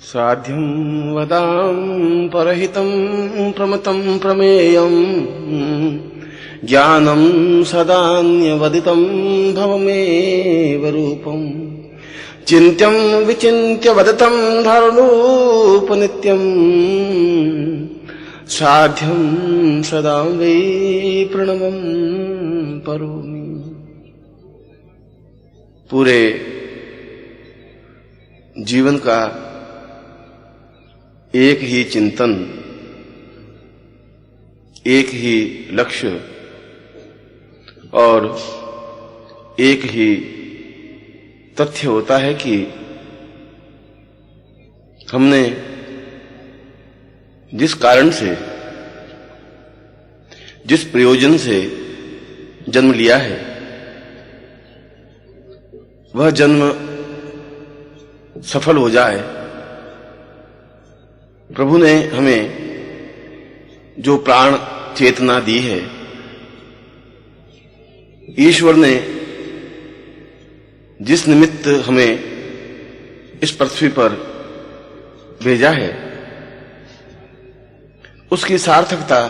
साध्यं वदां परहितं प्रमतं प्रमेयं ज्ञानं सदान्यवदितं भवमेव रूपं चिन्त्यं विचिन्त्य वदतं धर्मोपनित्यं साध्यं सदा वै प्रणवं करोमि। पूरे जीवन का एक ही चिंतन, एक ही लक्ष्य और एक ही तथ्य होता है कि हमने जिस कारण से, जिस प्रयोजन से जन्म लिया है, वह जन्म सफल हो जाए। प्रभु ने हमें जो प्राण चेतना दी है, ईश्वर ने जिस निमित्त हमें इस पृथ्वी पर भेजा है, उसकी सार्थकता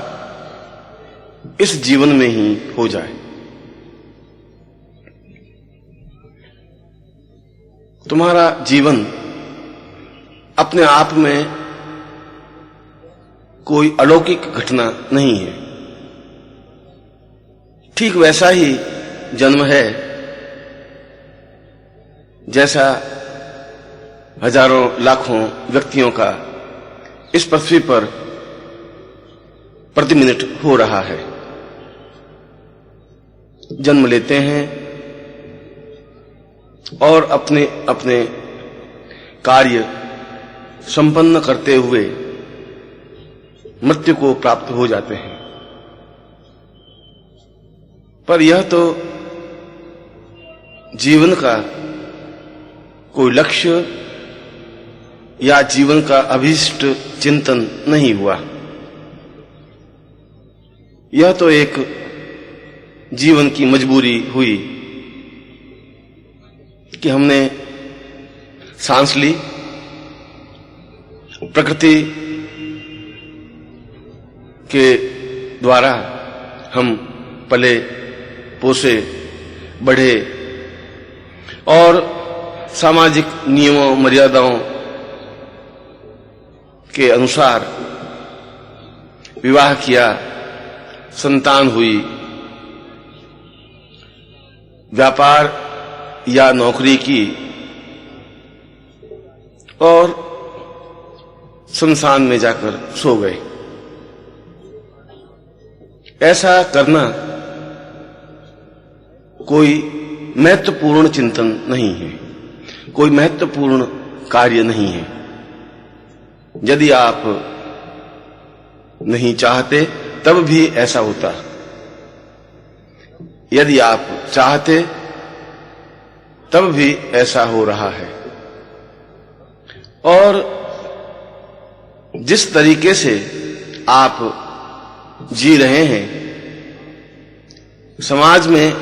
इस जीवन में ही हो जाए। तुम्हारा जीवन अपने आप में कोई अलौकिक घटना नहीं है। ठीक वैसा ही जन्म है जैसा हजारों लाखों व्यक्तियों का इस पृथ्वी पर प्रति मिनट हो रहा है। जन्म लेते हैं और अपने अपने कार्य संपन्न करते हुए मृत्यु को प्राप्त हो जाते हैं। पर यह तो जीवन का कोई लक्ष्य या जीवन का अभीष्ट चिंतन नहीं हुआ। यह तो एक जीवन की मजबूरी हुई कि हमने सांस ली, प्रकृति के द्वारा हम पले पोसे बढ़े और सामाजिक नियमों मर्यादाओं के अनुसार विवाह किया, संतान हुई, व्यापार या नौकरी की और शमशान में जाकर सो गए। ऐसा करना कोई महत्वपूर्ण चिंतन नहीं है, कोई महत्वपूर्ण कार्य नहीं है। यदि आप नहीं चाहते तब भी ऐसा होता, यदि आप चाहते तब भी ऐसा हो रहा है। और जिस तरीके से आप जी रहे हैं, समाज में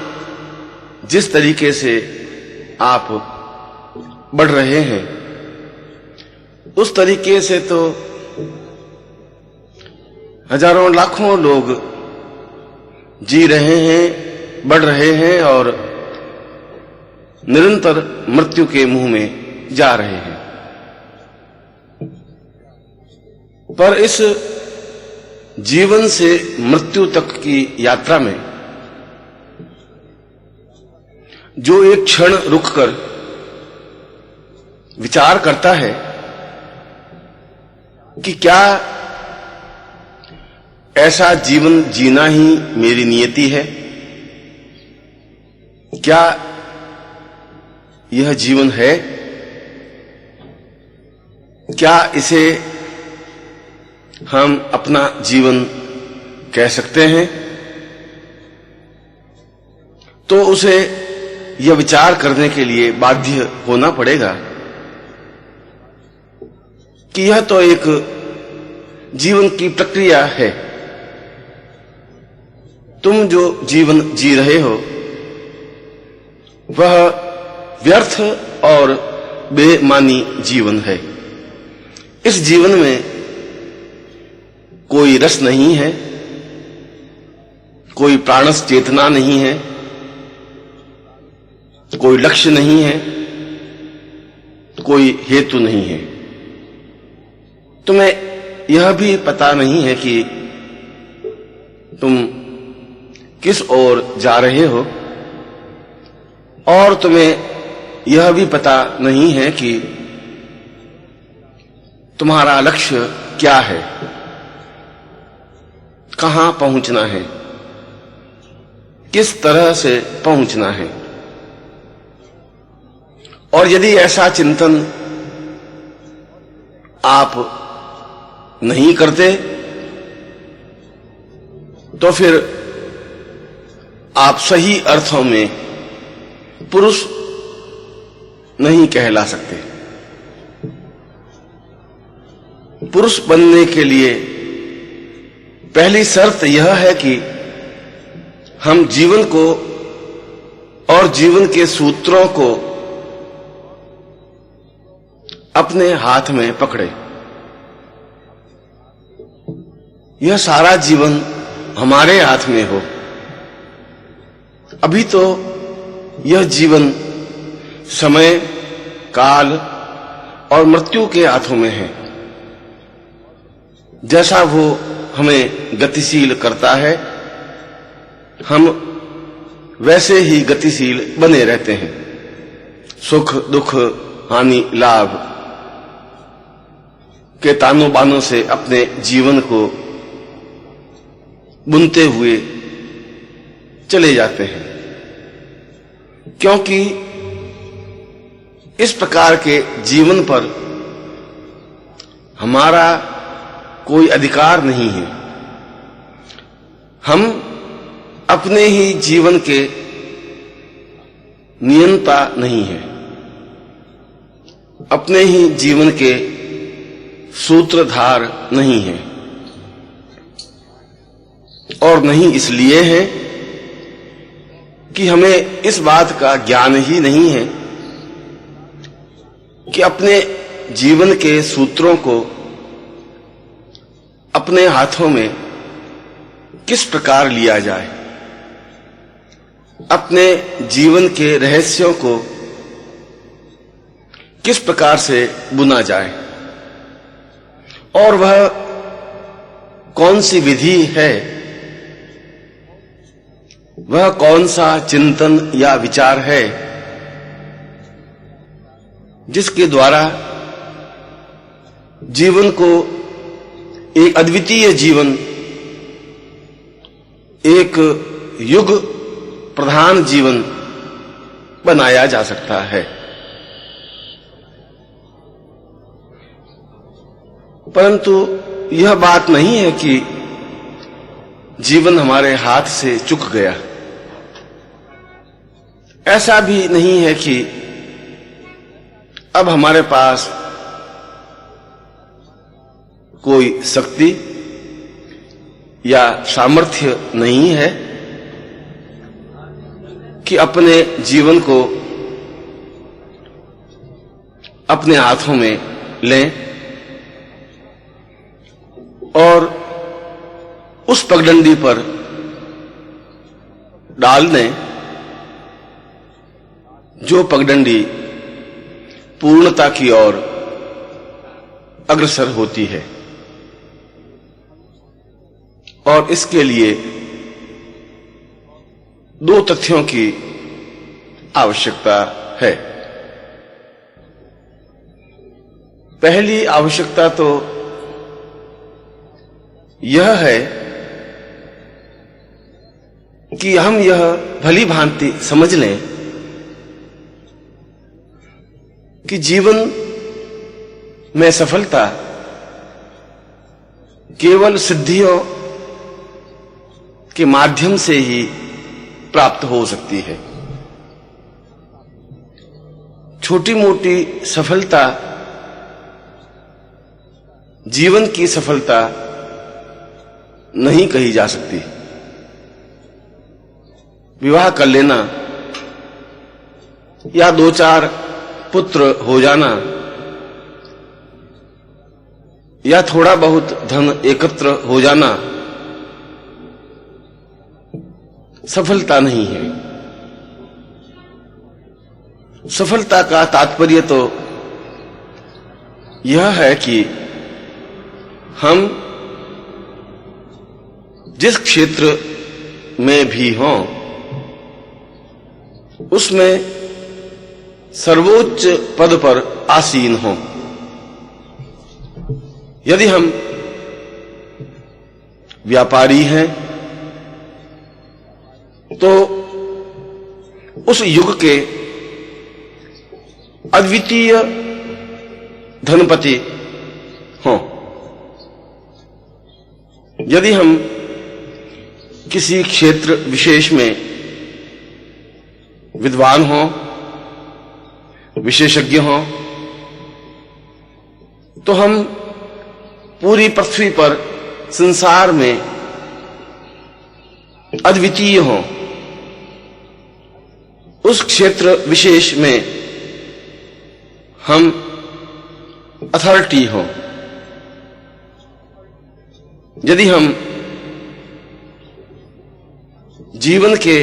जिस तरीके से आप बढ़ रहे हैं, उस तरीके से तो हजारों लाखों लोग जी रहे हैं, बढ़ रहे हैं और निरंतर मृत्यु के मुंह में जा रहे हैं। पर इस जीवन से मृत्यु तक की यात्रा में जो एक क्षण रुककर विचार करता है कि क्या ऐसा जीवन जीना ही मेरी नियति है, क्या यह जीवन है, क्या इसे हम अपना जीवन कह सकते हैं, तो उसे यह विचार करने के लिए बाध्य होना पड़ेगा कि यह तो एक जीवन की प्रक्रिया है। तुम जो जीवन जी रहे हो वह व्यर्थ और बेमानी जीवन है। इस जीवन में कोई रस नहीं है, कोई प्राणस चेतना नहीं है, कोई लक्ष्य नहीं है, कोई हेतु नहीं है। तुम्हें यह भी पता नहीं है कि तुम किस ओर जा रहे हो, और तुम्हें यह भी पता नहीं है कि तुम्हारा लक्ष्य क्या है, कहां पहुंचना है, किस तरह से पहुंचना है। और यदि ऐसा चिंतन आप नहीं करते तो फिर आप सही अर्थों में पुरुष नहीं कहला सकते। पुरुष बनने के लिए पहली शर्त यह है कि हम जीवन को और जीवन के सूत्रों को अपने हाथ में पकड़े। यह सारा जीवन हमारे हाथ में हो। अभी तो यह जीवन समय, काल और मृत्यु के हाथों में है। जैसा वो हमें गतिशील करता है, हम वैसे ही गतिशील बने रहते हैं। सुख दुख हानि लाभ के तानों बानों से अपने जीवन को बुनते हुए चले जाते हैं, क्योंकि इस प्रकार के जीवन पर हमारा कोई अधिकार नहीं है। हम अपने ही जीवन के नियंता नहीं है, अपने ही जीवन के सूत्रधार नहीं है, और नहीं इसलिए है कि हमें इस बात का ज्ञान ही नहीं है कि अपने जीवन के सूत्रों को अपने हाथों में किस प्रकार लिया जाए, अपने जीवन के रहस्यों को किस प्रकार से बुना जाए, और वह कौन सी विधि है, वह कौन सा चिंतन या विचार है जिसके द्वारा जीवन को एक अद्वितीय जीवन, एक युग प्रधान जीवन बनाया जा सकता है। परंतु यह बात नहीं है कि जीवन हमारे हाथ से चूक गया। ऐसा भी नहीं है कि अब हमारे पास कोई शक्ति या सामर्थ्य नहीं है कि अपने जीवन को अपने हाथों में लें और उस पगडंडी पर डाल दें जो पगडंडी पूर्णता की ओर अग्रसर होती है। और इसके लिए दो तथ्यों की आवश्यकता है। पहली आवश्यकता तो यह है कि हम यह भली भांति समझ लें कि जीवन में सफलता केवल सिद्धियों के माध्यम से ही प्राप्त हो सकती है। छोटी मोटी सफलता जीवन की सफलता नहीं कही जा सकती। विवाह कर लेना या दो चार पुत्र हो जाना या थोड़ा बहुत धन एकत्र हो जाना सफलता नहीं है। सफलता का तात्पर्य तो यह है कि हम जिस क्षेत्र में भी हों उसमें सर्वोच्च पद पर आसीन हों। यदि हम व्यापारी हैं तो उस युग के अद्वितीय धनपति हों। यदि हम किसी क्षेत्र विशेष में विद्वान हों, विशेषज्ञ हों, तो हम पूरी पृथ्वी पर संसार में अद्वितीय हों। उस क्षेत्र विशेष में हम अथॉरिटी हों। यदि हम जीवन के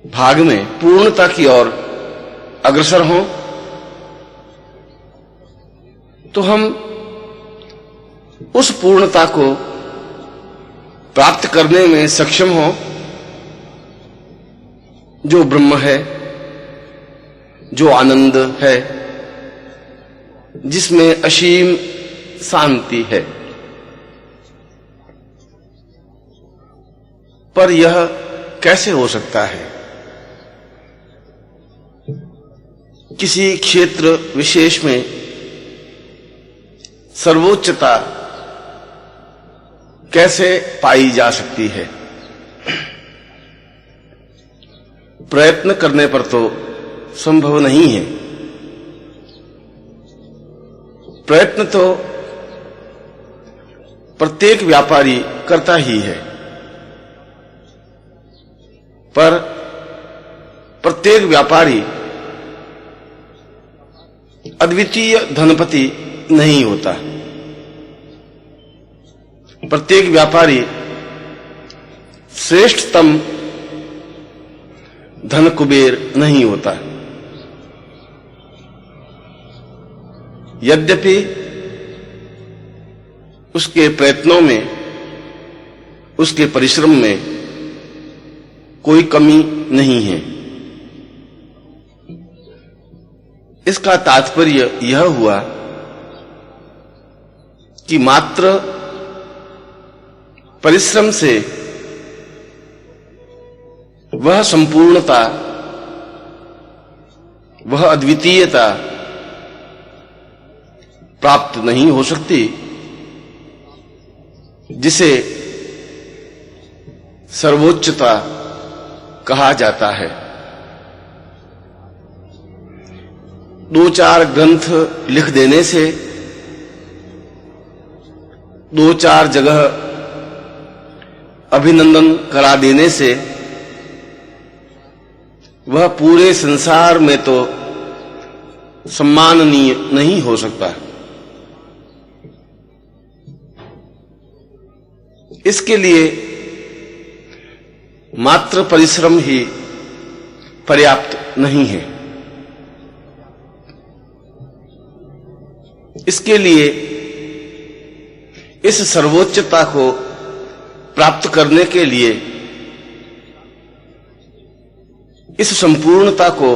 भाग में पूर्णता की ओर अग्रसर हों तो हम उस पूर्णता को प्राप्त करने में सक्षम हों जो ब्रह्म है, जो आनंद है, जिसमें असीम शांति है। पर यह कैसे हो सकता है? किसी क्षेत्र विशेष में सर्वोच्चता कैसे पाई जा सकती है? प्रयत्न करने पर तो संभव नहीं है। प्रयत्न तो प्रत्येक व्यापारी करता ही है, पर प्रत्येक व्यापारी अद्वितीय धनपति नहीं होता। प्रत्येक व्यापारी श्रेष्ठतम धन कुबेर नहीं होता। यद्यपि उसके प्रयत्नों में, उसके परिश्रम में कोई कमी नहीं है। इसका तात्पर्य यह हुआ कि मात्र परिश्रम से वह संपूर्णता, वह अद्वितीयता प्राप्त नहीं हो सकती जिसे सर्वोच्चता कहा जाता है। दो चार ग्रंथ लिख देने से, दो चार जगह अभिनंदन करा देने से वह पूरे संसार में तो सम्माननीय नहीं हो सकता। इसके लिए मात्र परिश्रम ही पर्याप्त नहीं है। इसके लिए इस सर्वोच्चता को प्राप्त करने के लिए, इस संपूर्णता को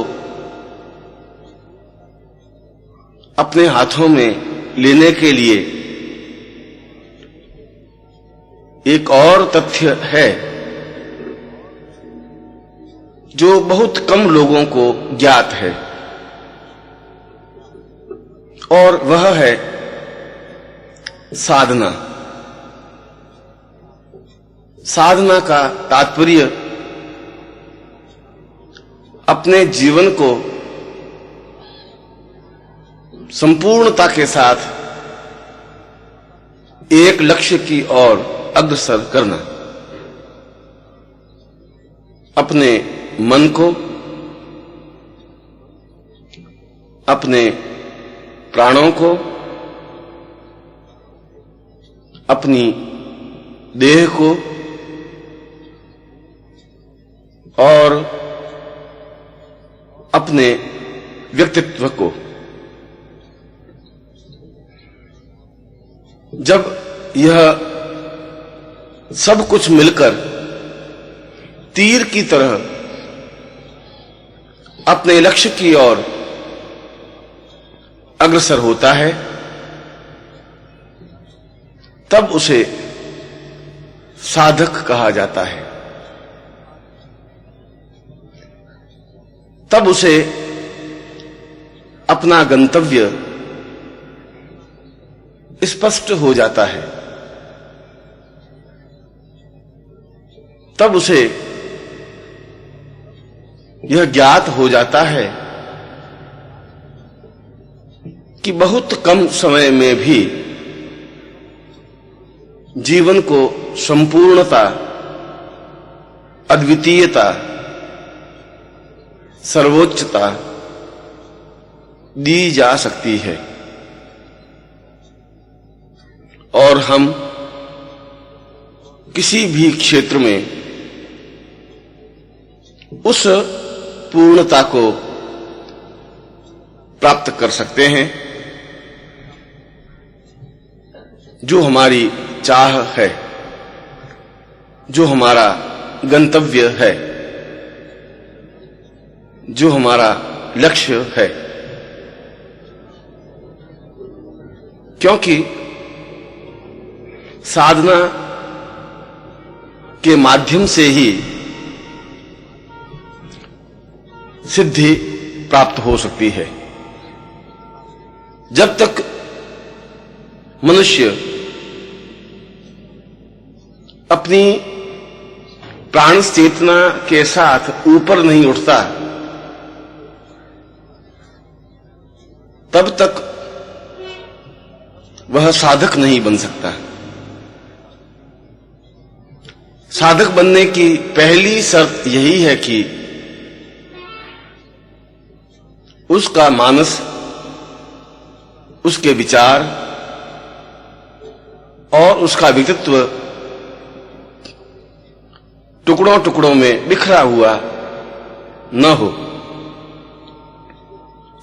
अपने हाथों में लेने के लिए एक और तथ्य है जो बहुत कम लोगों को ज्ञात है, और वह है साधना। साधना का तात्पर्य अपने जीवन को संपूर्णता के साथ एक लक्ष्य की ओर अग्रसर करना। अपने मन को, अपने प्राणों को, अपनी देह को और अपने व्यक्तित्व को। जब यह सब कुछ मिलकर तीर की तरह अपने लक्ष्य की ओर अग्रसर होता है, तब उसे साधक कहा जाता है। तब उसे अपना गंतव्य स्पष्ट हो जाता है। तब उसे यह ज्ञात हो जाता है कि बहुत कम समय में भी जीवन को संपूर्णता, अद्वितीयता, सर्वोच्चता दी जा सकती है और हम किसी भी क्षेत्र में उस पूर्णता को प्राप्त कर सकते हैं जो हमारी चाह है, जो हमारा गंतव्य है, जो हमारा लक्ष्य है। क्योंकि साधना के माध्यम से ही सिद्धि प्राप्त हो सकती है। जब तक मनुष्य अपनी प्राण चेतना के साथ ऊपर नहीं उठता, तब तक वह साधक नहीं बन सकता। साधक बनने की पहली शर्त यही है कि उसका मानस, उसके विचार और उसका व्यक्तित्व टुकड़ों टुकड़ों में बिखरा हुआ न हो,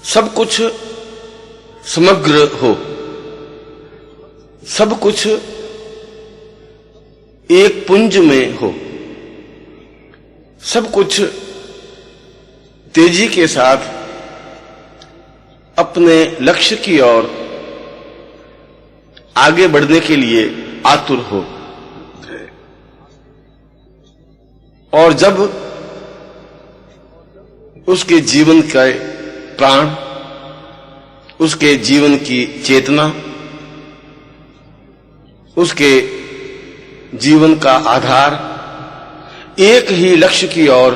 सब कुछ समग्र हो, सब कुछ एक पुंज में हो, सब कुछ तेजी के साथ अपने लक्ष्य की ओर आगे बढ़ने के लिए आतुर हो। और जब उसके जीवन का प्राण, उसके जीवन की चेतना, उसके जीवन का आधार एक ही लक्ष्य की ओर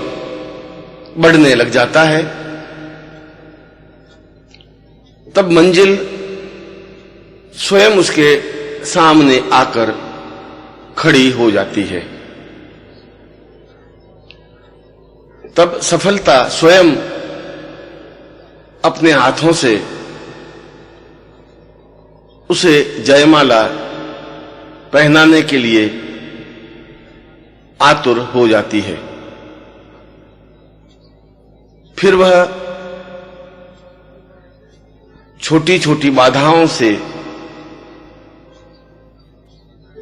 बढ़ने लग जाता है, तब मंजिल स्वयं उसके सामने आकर खड़ी हो जाती है। तब सफलता स्वयं अपने हाथों से उसे जयमाला पहनाने के लिए आतुर हो जाती है। फिर वह छोटी छोटी बाधाओं से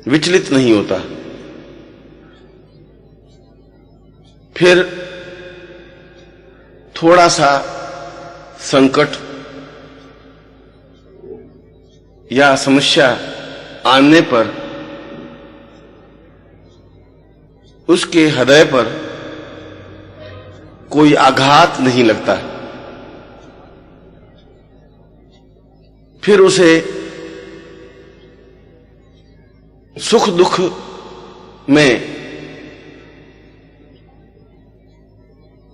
विचलित नहीं होता। फिर थोड़ा सा संकट या समस्या आने पर उसके हृदय पर कोई आघात नहीं लगता। फिर उसे सुख दुख में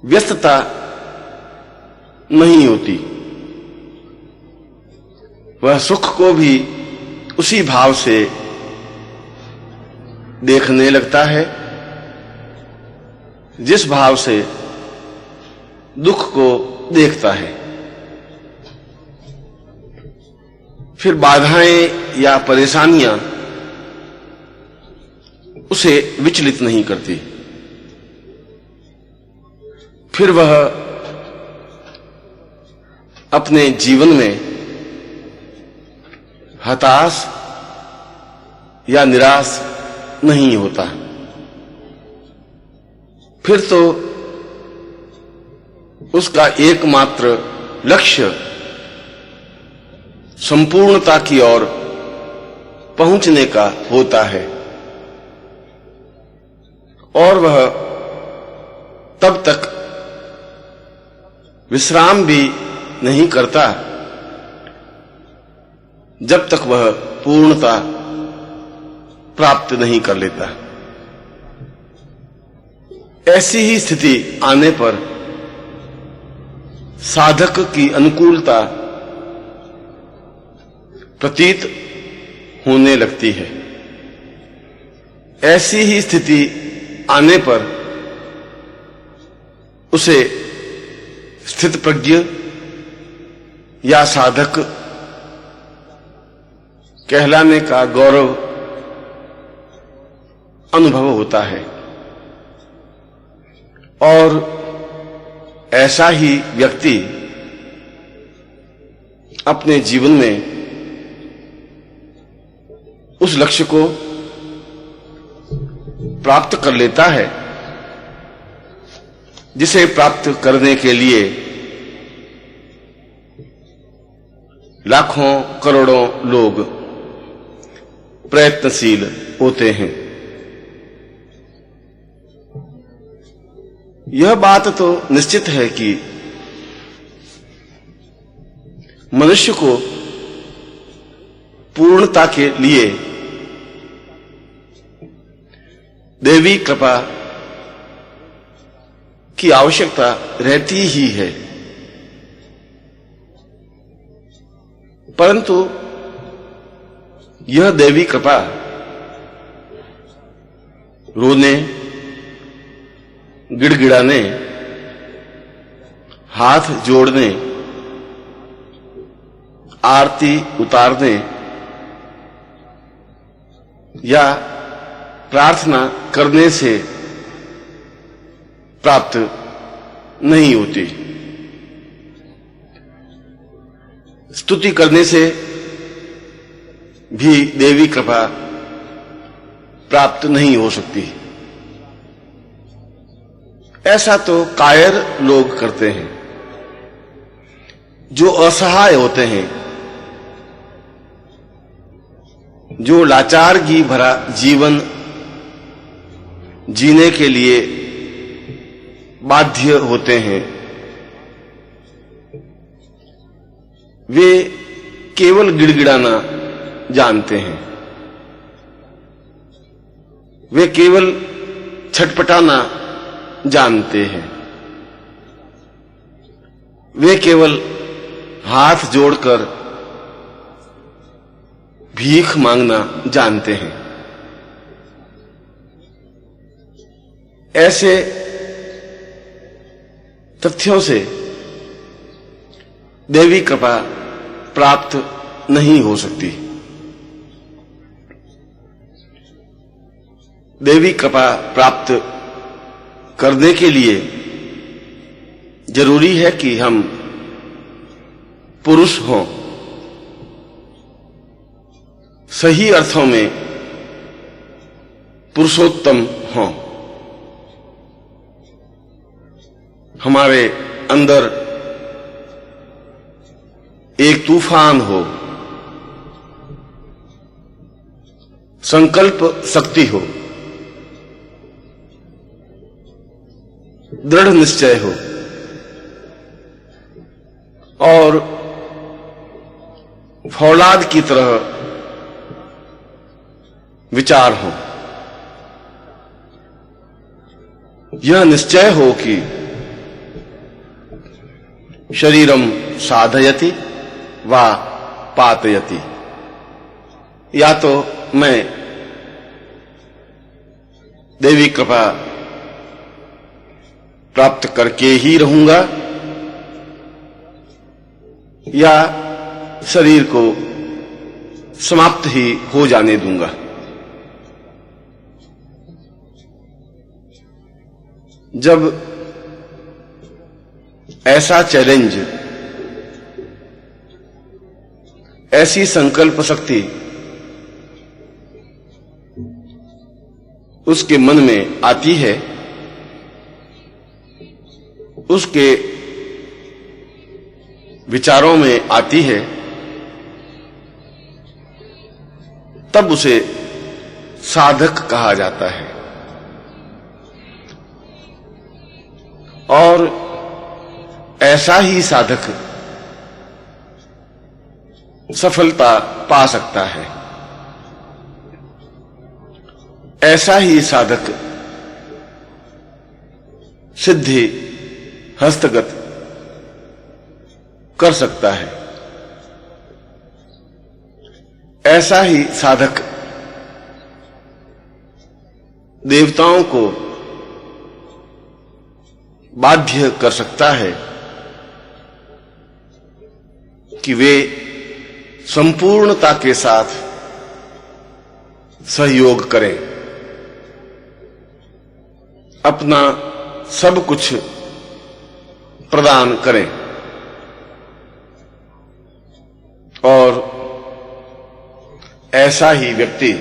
व्यस्तता नहीं होती। वह सुख को भी उसी भाव से देखने लगता है जिस भाव से दुख को देखता है। फिर बाधाएं या परेशानियां उसे विचलित नहीं करती। फिर वह अपने जीवन में हताश या निराश नहीं होता। फिर तो उसका एकमात्र लक्ष्य संपूर्णता की ओर पहुंचने का होता है और वह तब तक विश्राम भी नहीं करता जब तक वह पूर्णता प्राप्त नहीं कर लेता। ऐसी ही स्थिति आने पर साधक की अनुकूलता प्रतीत होने लगती है। ऐसी ही स्थिति आने पर उसे स्थितप्रज्ञ या साधक कहलाने का गौरव अनुभव होता है और ऐसा ही व्यक्ति अपने जीवन में उस लक्ष्य को प्राप्त कर लेता है जिसे प्राप्त करने के लिए लाखों करोड़ों लोग प्रयत्नशील होते हैं। यह बात तो निश्चित है कि मनुष्य को पूर्णता के लिए देवी कृपा की आवश्यकता रहती ही है, परंतु यह देवी कृपा रोने, गिड़गिड़ाने, हाथ जोड़ने, आरती उतारने या प्रार्थना करने से प्राप्त नहीं होती। स्तुति करने से भी देवी कृपा प्राप्त नहीं हो सकती। ऐसा तो कायर लोग करते हैं जो असहाय होते हैं, जो लाचारगी भरा जीवन जीने के लिए बाध्य होते हैं। वे केवल गिड़गिड़ाना जानते हैं, वे केवल छटपटाना जानते हैं, वे केवल हाथ जोड़कर भीख मांगना जानते हैं। ऐसे तथ्यों से देवी कृपा प्राप्त नहीं हो सकती। देवी कृपा प्राप्त करने के लिए जरूरी है कि हम पुरुष हों, सही अर्थों में पुरुषोत्तम हों। हमारे अंदर एक तूफान हो, संकल्प शक्ति हो, दृढ़ निश्चय हो और फौलाद की तरह विचार हो। यह निश्चय हो कि शरीरम साधयति वा पातयति, या तो मैं देवी कृपा प्राप्त करके ही रहूंगा या शरीर को समाप्त ही हो जाने दूंगा। जब ऐसा चैलेंज, ऐसी संकल्प शक्ति उसके मन में आती है, उसके विचारों में आती है, तब उसे साधक कहा जाता है। और ऐसा ही साधक सफलता पा सकता है, ऐसा ही साधक सिद्धि हस्तगत कर सकता है, ऐसा ही साधक देवताओं को बाध्य कर सकता है कि वे संपूर्णता के साथ सहयोग करें, अपना सब कुछ प्रदान करें। और ऐसा ही व्यक्ति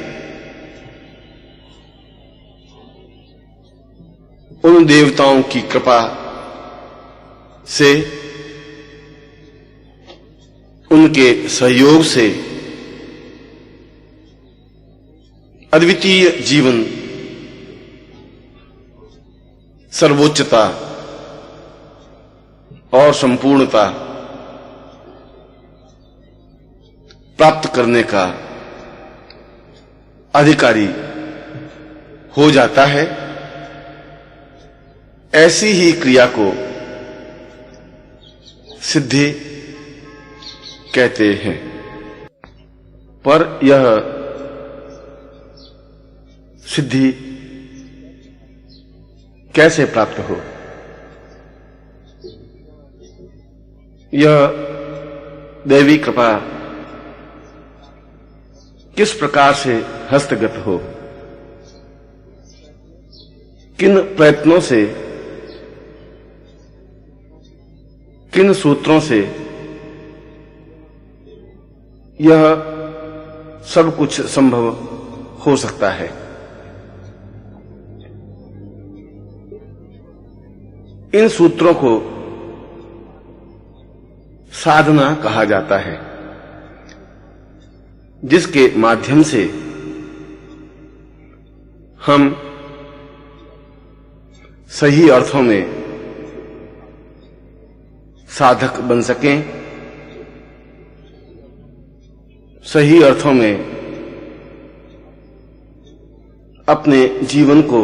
उन देवताओं की कृपा से, उनके सहयोग से अद्वितीय जीवन, सर्वोच्चता और संपूर्णता प्राप्त करने का अधिकारी हो जाता है। ऐसी ही क्रिया को सिद्धि कहते हैं। पर यह सिद्धि कैसे प्राप्त हो, यह दैवी कृपा किस प्रकार से हस्तगत हो, किन प्रयत्नों से, किन सूत्रों से यह सब कुछ संभव हो सकता है। इन सूत्रों को साधना कहा जाता है, जिसके माध्यम से हम सही अर्थों में साधक बन सकें, सही अर्थों में अपने जीवन को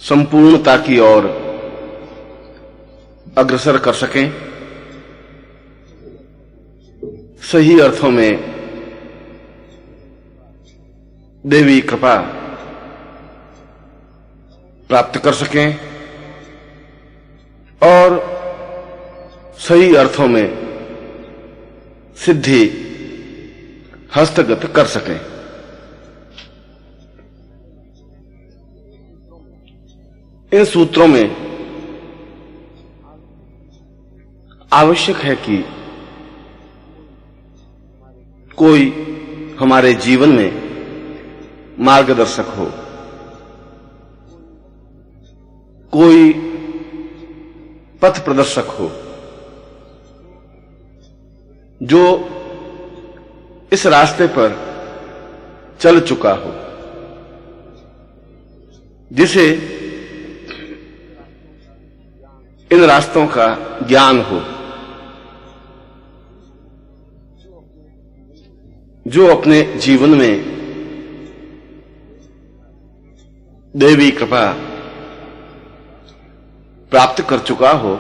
संपूर्णता की ओर अग्रसर कर सकें, सही अर्थों में देवी कृपा प्राप्त कर सकें और सही अर्थों में सिद्धि हस्तगत कर सकें। इन सूत्रों में आवश्यक है कि कोई हमारे जीवन में मार्गदर्शक हो, कोई पथ प्रदर्शक हो, जो इस रास्ते पर चल चुका हो, जिसे इन रास्तों का ज्ञान हो, जो अपने जीवन में देवी कृपा प्राप्त कर चुका हो,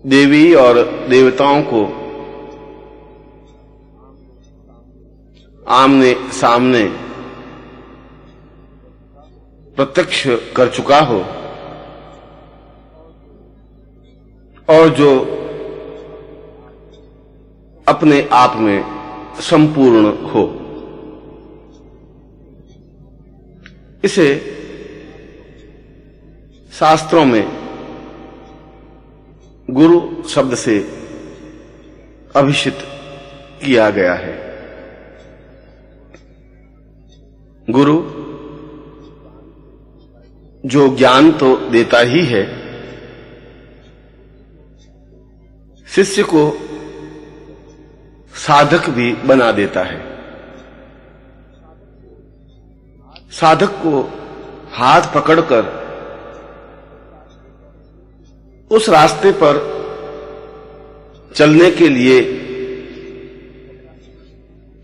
देवी और देवताओं को आमने सामने प्रत्यक्ष कर चुका हो और जो अपने आप में संपूर्ण हो। इसे शास्त्रों में गुरु शब्द से अभिषिक्त किया गया है। गुरु जो ज्ञान तो देता ही है, शिष्य को साधक भी बना देता है। साधक को हाथ पकड़कर उस रास्ते पर चलने के लिए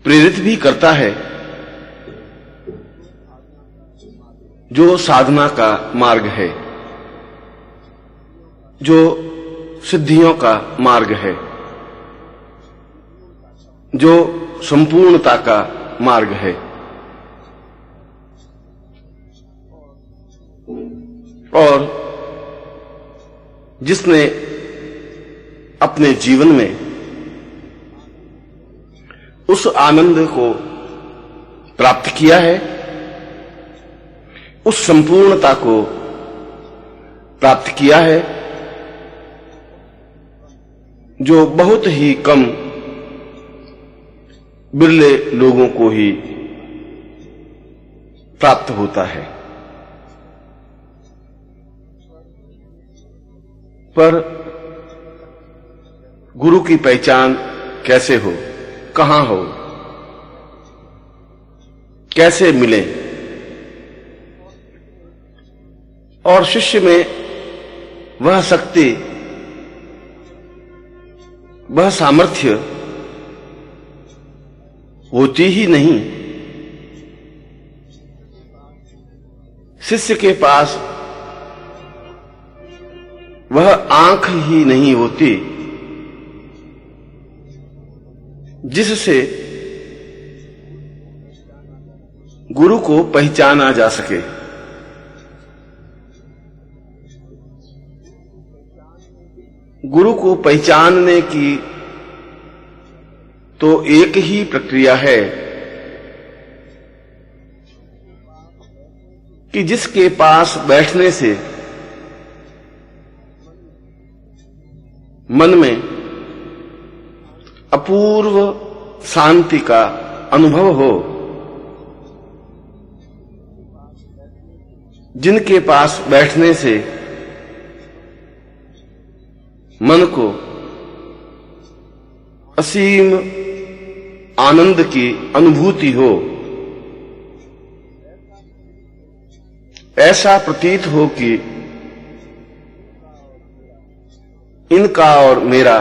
प्रेरित भी करता है जो साधना का मार्ग है, जो सिद्धियों का मार्ग है, जो संपूर्णता का मार्ग है। और जिसने अपने जीवन में उस आनंद को प्राप्त किया है, उस संपूर्णता को प्राप्त किया है, जो बहुत ही कम बिरले लोगों को ही प्राप्त होता है। पर गुरु की पहचान कैसे हो, कहां हो, कैसे मिले, और शिष्य में वह शक्ति, वह सामर्थ्य होती ही नहीं। शिष्य के पास वह आंख ही नहीं होती जिससे गुरु को पहचाना जा सके। गुरु को पहचानने की तो एक ही प्रक्रिया है कि जिसके पास बैठने से मन में अपूर्व शांति का अनुभव हो, जिनके पास बैठने से मन को असीम आनंद की अनुभूति हो, ऐसा प्रतीत हो कि इनका और मेरा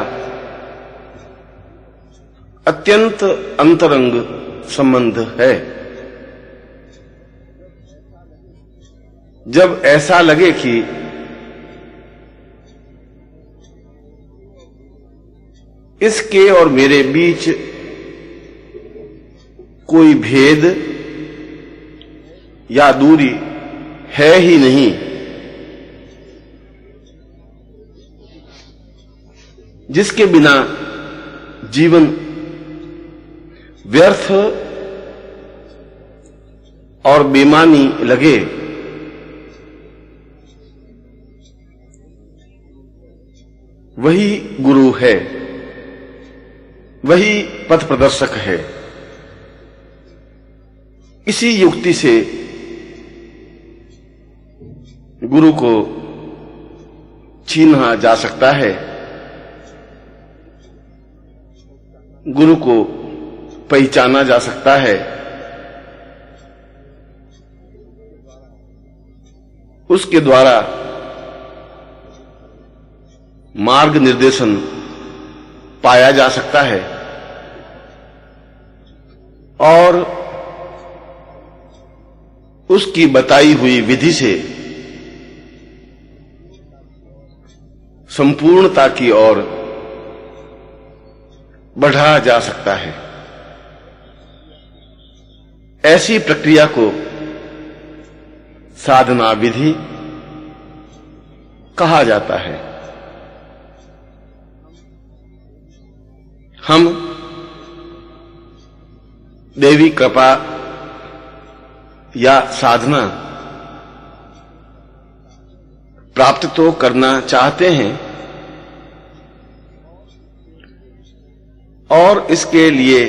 अत्यंत अंतरंग संबंध है। जब ऐसा लगे कि इसके और मेरे बीच कोई भेद या दूरी है ही नहीं, जिसके बिना जीवन व्यर्थ और बेमानी लगे, वही गुरु है, वही पथ प्रदर्शक है। इसी युक्ति से गुरु को छीना जा सकता है, गुरु को पहचाना जा सकता है। उसके द्वारा मार्ग निर्देशन पाया जा सकता है और उसकी बताई हुई विधि से संपूर्णता की ओर बढ़ा जा सकता है। ऐसी प्रक्रिया को साधना विधि कहा जाता है। हम देवी कृपा या साधना प्राप्त तो करना चाहते हैं और इसके लिए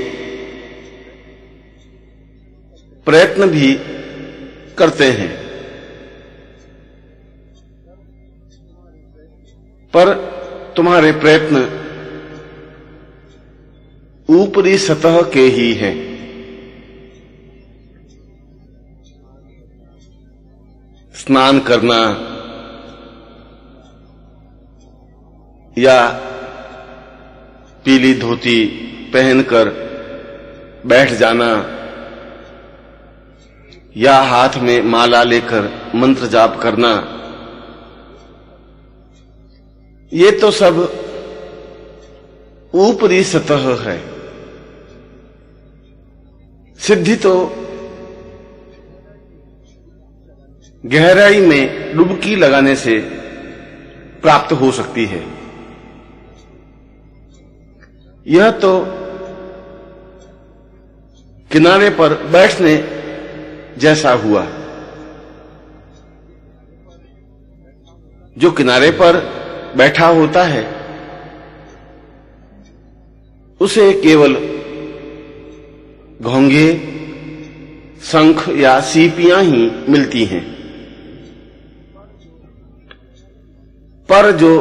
प्रयत्न भी करते हैं, पर तुम्हारे प्रयत्न ऊपरी सतह के ही हैं। स्नान करना या पीली धोती पहनकर बैठ जाना या हाथ में माला लेकर मंत्र जाप करना, ये तो सब ऊपरी सतह है। सिद्धि तो गहराई में डुबकी लगाने से प्राप्त हो सकती है। यह तो किनारे पर बैठने जैसा हुआ। जो किनारे पर बैठा होता है उसे केवल घोंघे, शंख या सीपियां ही मिलती हैं, पर जो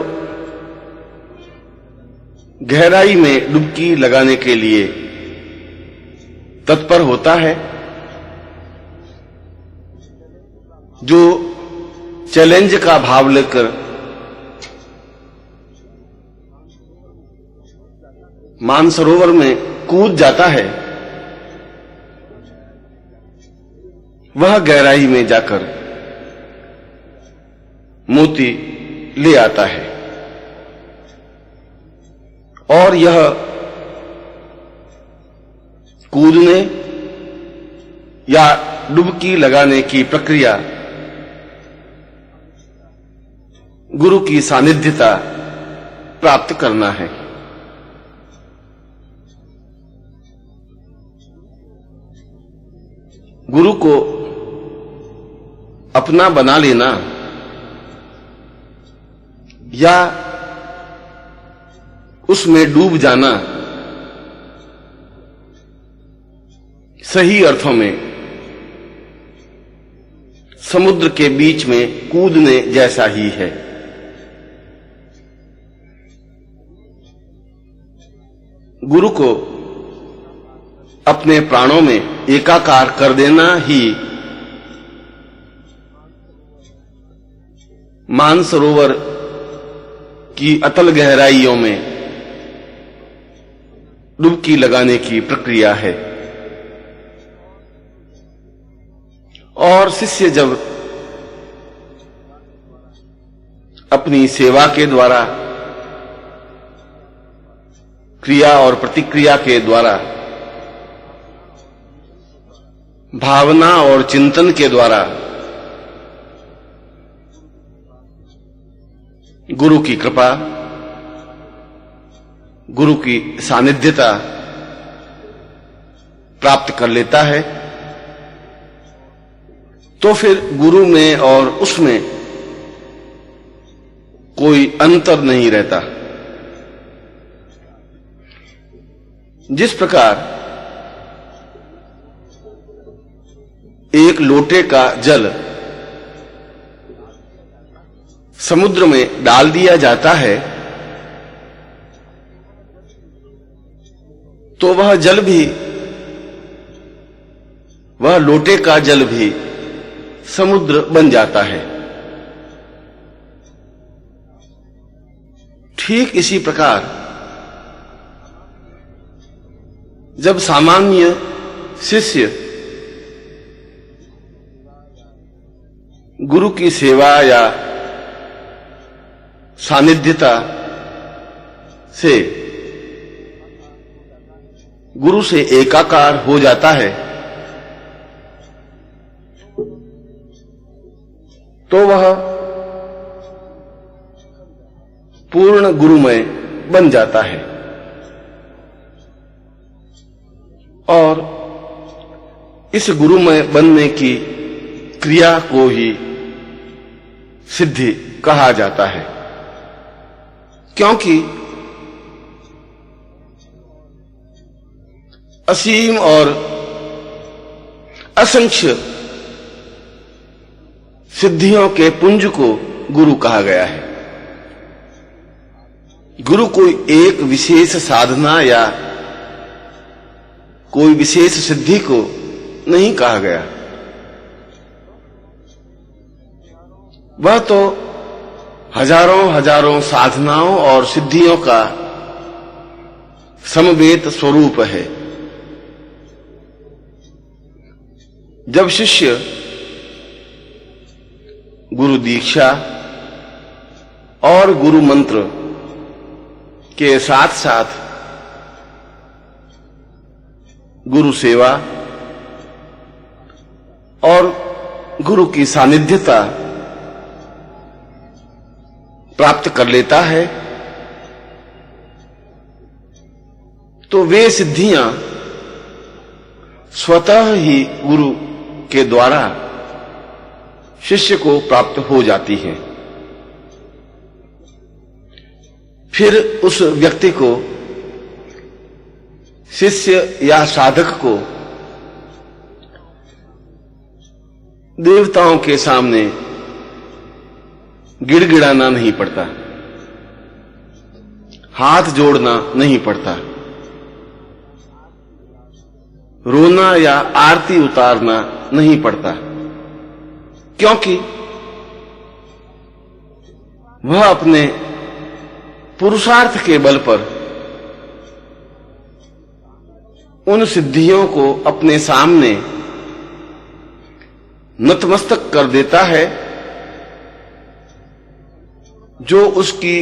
गहराई में डुबकी लगाने के लिए तत्पर होता है, जो चैलेंज का भाव लेकर मानसरोवर में कूद जाता है, वह गहराई में जाकर मोती ले आता है। और यह कूदने या डुबकी लगाने की प्रक्रिया गुरु की सानिध्यता प्राप्त करना है। गुरु को अपना बना लेना या उसमें डूब जाना सही अर्थों में समुद्र के बीच में कूदने जैसा ही है। गुरु को अपने प्राणों में एकाकार कर देना ही मानसरोवर की अतल गहराइयों में डुबकी लगाने की प्रक्रिया है। और शिष्य जब अपनी सेवा के द्वारा, क्रिया और प्रतिक्रिया के द्वारा, भावना और चिंतन के द्वारा गुरु की कृपा, गुरु की सानिध्यता प्राप्त कर लेता है, तो फिर गुरु में और उसमें कोई अंतर नहीं रहता। जिस प्रकार एक लोटे का जल समुद्र में डाल दिया जाता है, तो वह जल भी, वह लोटे का जल भी समुद्र बन जाता है। ठीक इसी प्रकार जब सामान्य शिष्य गुरु की सेवा या सानिध्यता से गुरु से एकाकार हो जाता है, तो वह पूर्ण गुरुमय बन जाता है। और इस गुरुमय बनने की क्रिया को ही सिद्धि कहा जाता है, क्योंकि असीम और असंख्य सिद्धियों के पुंज को गुरु कहा गया है। गुरु कोई एक विशेष साधना या कोई विशेष सिद्धि को नहीं कहा गया। वह तो हजारों हजारों साधनाओं और सिद्धियों का समवेत स्वरूप है। जब शिष्य गुरु दीक्षा और गुरु मंत्र के साथ साथ गुरु सेवा और गुरु की सानिध्यता प्राप्त कर लेता है, तो वे सिद्धियां स्वतः ही गुरु के द्वारा शिष्य को प्राप्त हो जाती हैं। फिर उस व्यक्ति को, शिष्य या साधक को देवताओं के सामने गिड़गिड़ाना नहीं पड़ता, हाथ जोड़ना नहीं पड़ता, रोना या आरती उतारना नहीं पड़ता, क्योंकि वह अपने पुरुषार्थ के बल पर उन सिद्धियों को अपने सामने नतमस्तक कर देता है जो उसकी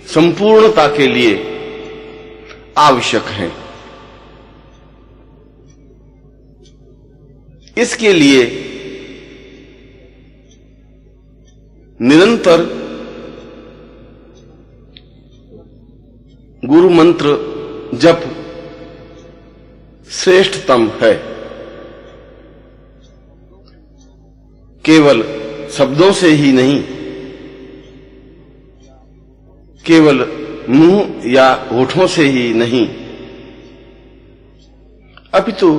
संपूर्णता के लिए आवश्यक है। इसके लिए निरंतर गुरु मंत्र जप श्रेष्ठतम है। केवल शब्दों से ही नहीं, केवल मुंह या होठों से ही नहीं, अपितु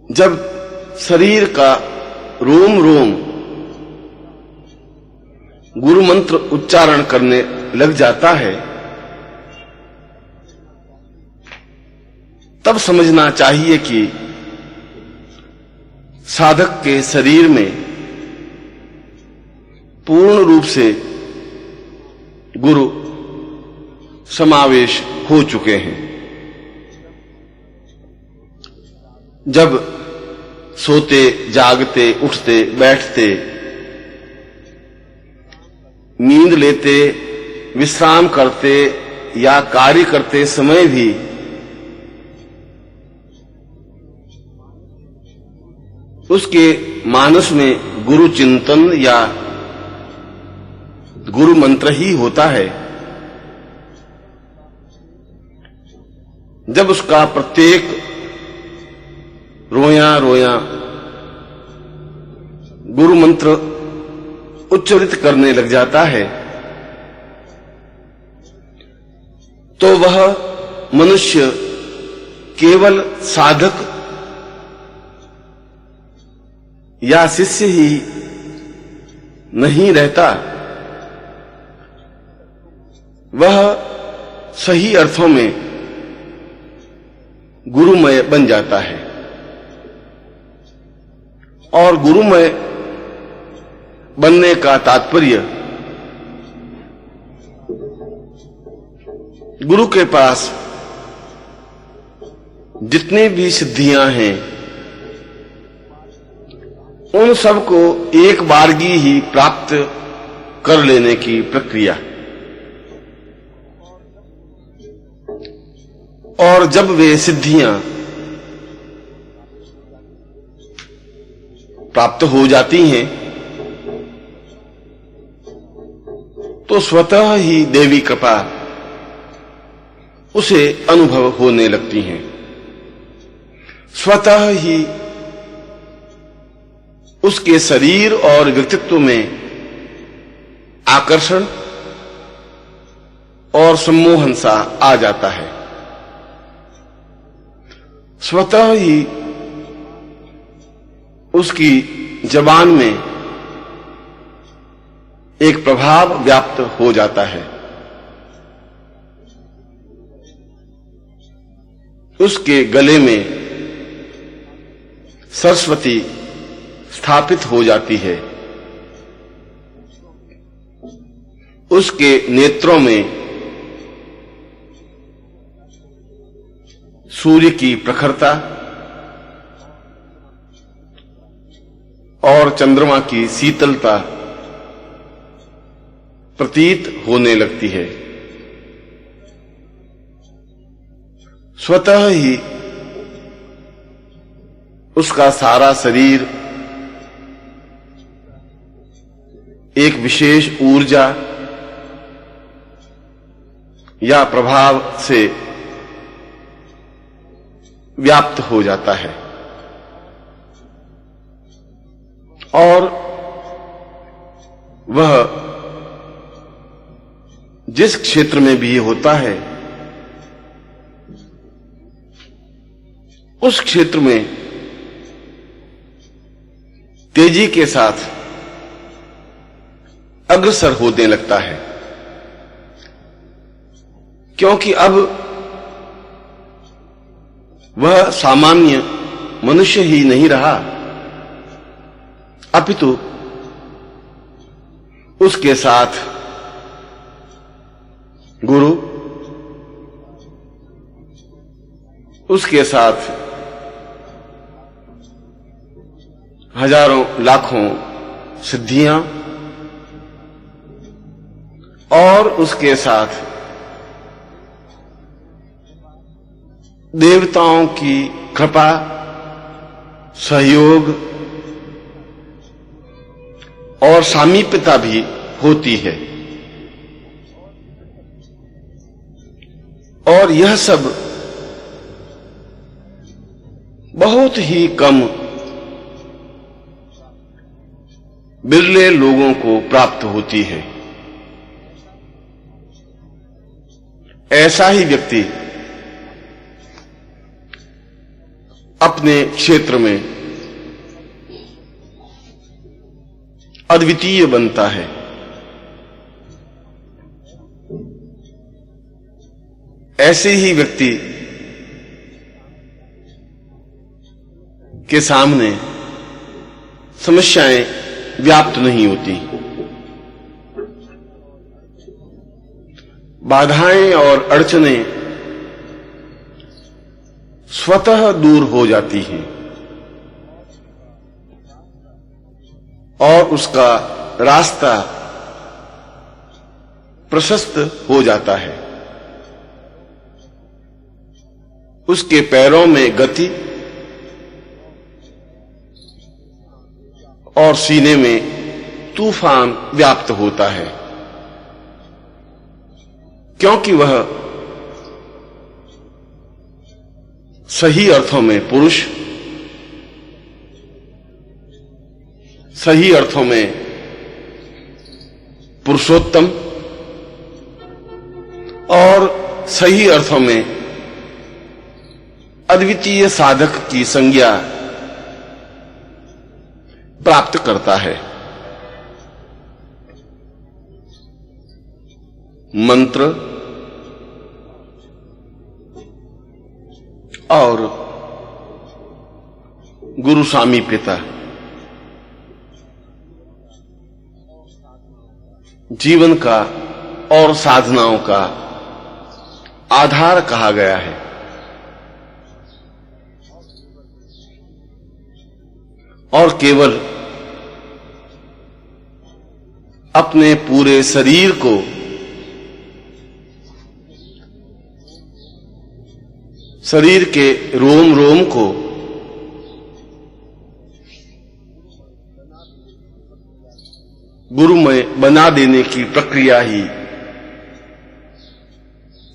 जब शरीर का रोम रोम गुरु मंत्र उच्चारण करने लग जाता है, तब समझना चाहिए कि साधक के शरीर में पूर्ण रूप से गुरु समावेश हो चुके हैं। जब सोते, जागते, उठते, बैठते, नींद लेते, विश्राम करते या कार्य करते समय भी उसके मानस में गुरु चिंतन या गुरु मंत्र ही होता है, जब उसका प्रत्येक रोया रोया गुरु मंत्र उच्चारित करने लग जाता है, तो वह मनुष्य केवल साधक या शिष्य ही नहीं रहता, वह सही अर्थों में गुरुमय बन जाता है। और गुरुमय बनने का तात्पर्य गुरु के पास जितनी भी सिद्धियां हैं, उन सबको एक बारगी ही प्राप्त कर लेने की प्रक्रिया। और जब वे सिद्धियां प्राप्त हो जाती हैं, तो स्वतः ही देवी कृपा उसे अनुभव होने लगती हैं, स्वतः ही उसके शरीर और व्यक्तित्व में आकर्षण और सम्मोहन सा आ जाता है। स्वतः ही उसकी जबान में एक प्रभाव व्याप्त हो जाता है। उसके गले में सरस्वती स्थापित हो जाती है। उसके नेत्रों में सूर्य की प्रखरता और चंद्रमा की शीतलता प्रतीत होने लगती है। स्वतः ही उसका सारा शरीर एक विशेष ऊर्जा या प्रभाव से व्याप्त हो जाता है और वह जिस क्षेत्र में भी होता है उस क्षेत्र में तेजी के साथ अग्रसर होने लगता है, क्योंकि अब वह सामान्य मनुष्य ही नहीं रहा, अपितु उसके साथ गुरु, उसके साथ हजारों लाखों सिद्धियां और उसके साथ देवताओं की कृपा, सहयोग और सामीप्यता भी होती है। और यह सब बहुत ही कम बिरले लोगों को प्राप्त होती है। ऐसा ही व्यक्ति अपने क्षेत्र में अद्वितीय बनता है। ऐसे ही व्यक्ति के सामने समस्याएं व्याप्त नहीं होती, बाधाएं और अड़चनें स्वतः दूर हो जाती हैं और उसका रास्ता प्रशस्त हो जाता है। उसके पैरों में गति और सीने में तूफान व्याप्त होता है, क्योंकि वह सही अर्थों में पुरुष, सही अर्थों में पुरुषोत्तम और सही अर्थों में अद्वितीय साधक की संज्ञा प्राप्त करता है। मंत्र और गुरु सामीप्यता जीवन का और साधनाओं का आधार कहा गया है। और केवल अपने पूरे शरीर को शरीर के रोम रोम को गुरुमय बना देने की प्रक्रिया ही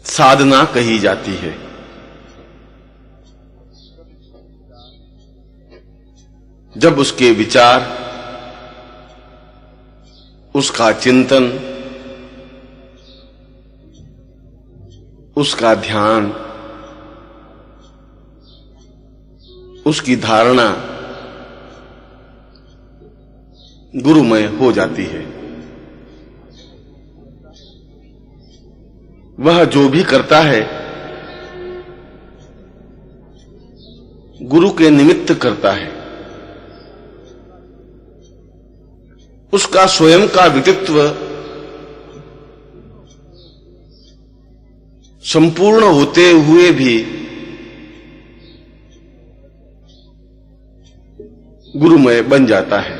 साधना कही जाती है। जब उसके विचार, उसका चिंतन, उसका ध्यान, उसकी धारणा गुरुमय हो जाती है, वह जो भी करता है गुरु के निमित्त करता है। उसका स्वयं का व्यक्तित्व संपूर्ण होते हुए भी गुरुमय बन जाता है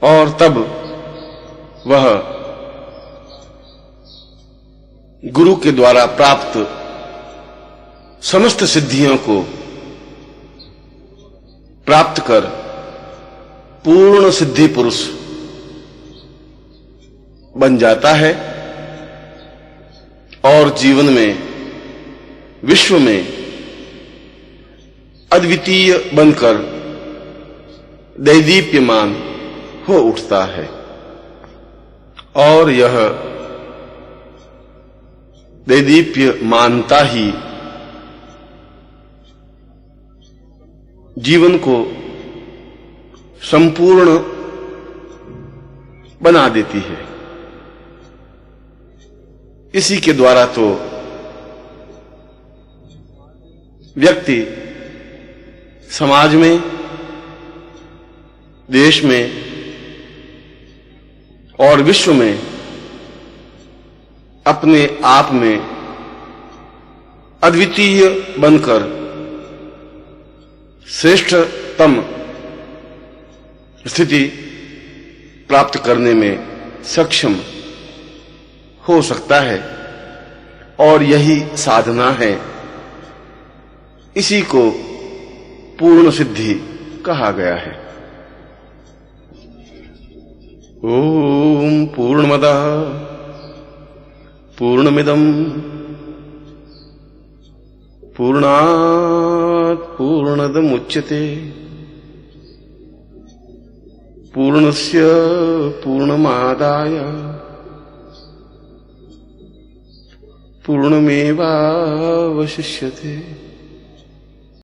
और तब वह गुरु के द्वारा प्राप्त समस्त सिद्धियों को प्राप्त कर पूर्ण सिद्धि पुरुष बन जाता है और जीवन में, विश्व में अद्वितीय बनकर दैदीप्यमान हो उठता है। और यह दैदीप्यमानता ही जीवन को संपूर्ण बना देती है। इसी के द्वारा तो व्यक्ति समाज में, देश में और विश्व में अपने आप में अद्वितीय बनकर श्रेष्ठतम स्थिति प्राप्त करने में सक्षम हो सकता है और यही साधना है। इसी को पूर्ण सिद्धि कहा गया है। ओम पूर्णमदः पूर्णमिदं पूर्णात् पूर्णदमुच्यते पूर्णस्य पूर्णमादाय पूर्णमेवावशिष्यते।